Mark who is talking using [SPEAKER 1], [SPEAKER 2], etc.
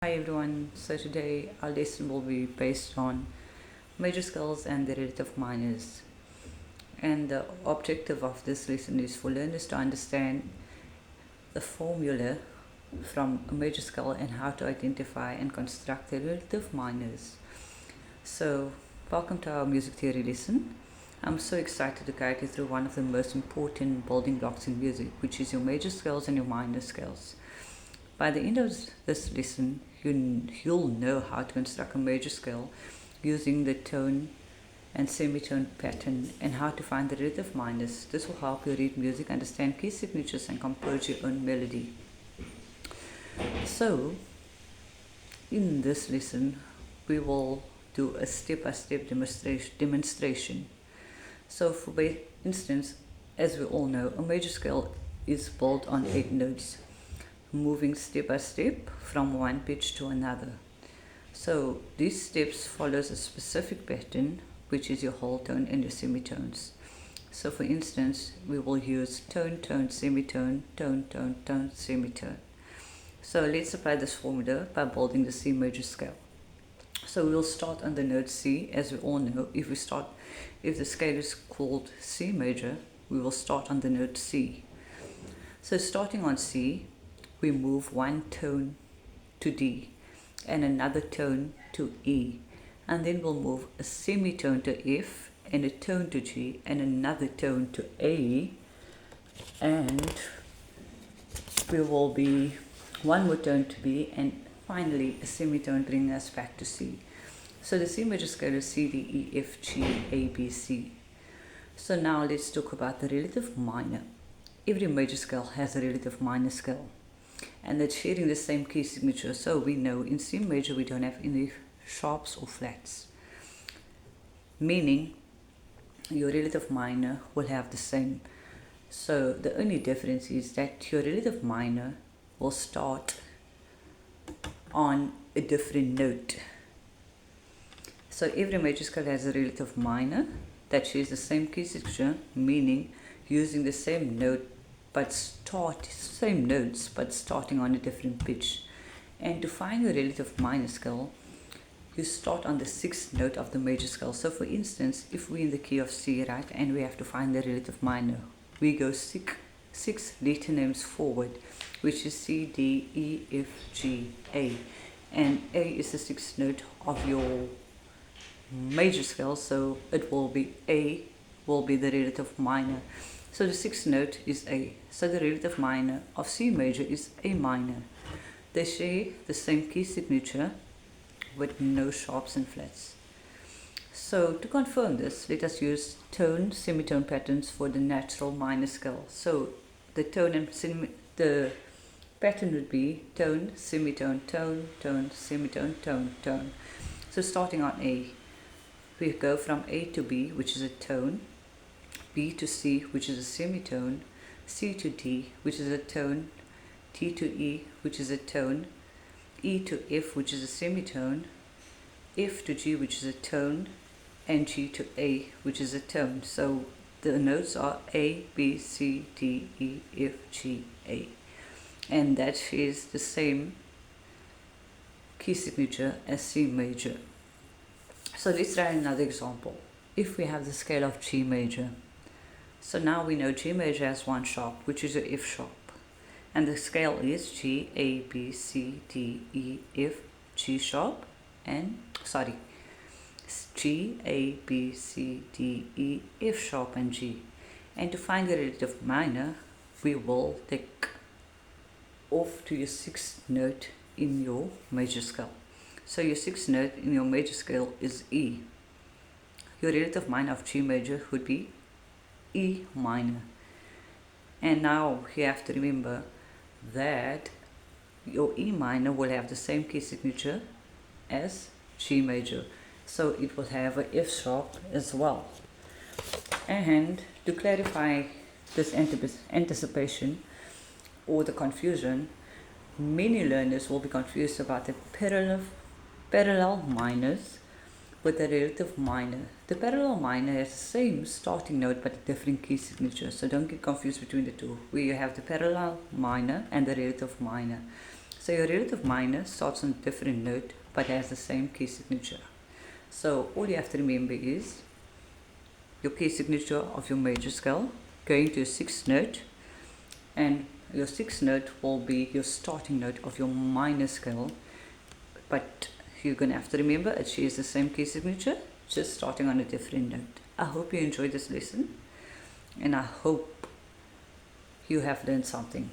[SPEAKER 1] Hi everyone, so today our lesson will be based on major scales and the relative minors. And the objective of this lesson is for learners to understand the formula from a major scale and how to identify and construct the relative minors. So, welcome to our music theory lesson. I'm so excited to guide you through one of the most important building blocks in music, which is your major scales and your minor scales. By the end of this lesson, you'll know how to construct a major scale using the tone and semitone pattern and how to find the relative minors. This will help you read music, understand key signatures, and compose your own melody. So, in this lesson, we will do a step-by-step demonstration. So, for instance, as we all know, a major scale is built on 8 notes, moving step by step from one pitch to another. So these steps follows a specific pattern, which is your whole tone and your semitones. So for instance, we will use tone, tone, semitone, tone, tone, tone, semitone. So let's apply this formula by building the C major scale. So we'll start on the note C. As we all know, if the scale is called C major, we will start on the note C. So starting on C, we move one tone to D and another tone to E, and then we'll move a semitone to F and a tone to G and another tone to A, and we will be one more tone to B, and finally a semitone bringing us back to C. So the C major scale is C, D, E, F, G, A, B, C. So now let's talk about the relative minor. Every major scale has a relative minor scale, and it's sharing the same key signature. So we know in C major we don't have any sharps or flats, meaning your relative minor will have the same. So the only difference is that your relative minor will start on a different note. So every major scale has a relative minor that shares the same key signature, meaning using the same note same notes but starting on a different pitch. And to find the relative minor scale, you start on the 6th note of the major scale. So for instance, if we're in the key of C, right, and we have to find the relative minor, we go six letter names forward, which is C, D, E, F, G, A, and A is the 6th note of your major scale, so it will be A will be the relative minor. So the 6th note is A. So the relative minor of C major is A minor. They share the same key signature with no sharps and flats. So to confirm this, let us use tone semitone patterns for the natural minor scale. So the tone and the pattern would be tone, semitone, tone, tone, semitone, tone, tone. So starting on A, we go from A to B, which is a tone, B to C, which is a semitone, C to D, which is a tone, T to E, which is a tone, E to F, which is a semitone, F to G, which is a tone, and G to A, which is a tone. So the notes are A, B, C, D, E, F, G, A. And that is the same key signature as C major. So let's try another example. If we have the scale of G major, so now we know G major has one sharp, which is a F sharp, and the scale is G, A, B, C, D, E, F, G sharp, G, A, B, C, D, E, F sharp, and G. And to find the relative minor, we will take off to your 6th note in your major scale. So your 6th note in your major scale is E. Your relative minor of G major would be E minor. And now you have to remember that your E minor will have the same key signature as G major. So it will have a F sharp as well. And to clarify this anticipation or the confusion, many learners will be confused about the parallel minors with the relative minor. The parallel minor has the same starting note but a different key signature, so don't get confused between the two. We have the parallel minor and the relative minor. So your relative minor starts on a different note but has the same key signature. So all you have to remember is your key signature of your major scale going to your sixth note, and your sixth note will be your starting note of your minor scale, but you're going to have to remember it shares the same key signature, just starting on a different note. I hope you enjoyed this lesson, and I hope you have learned something.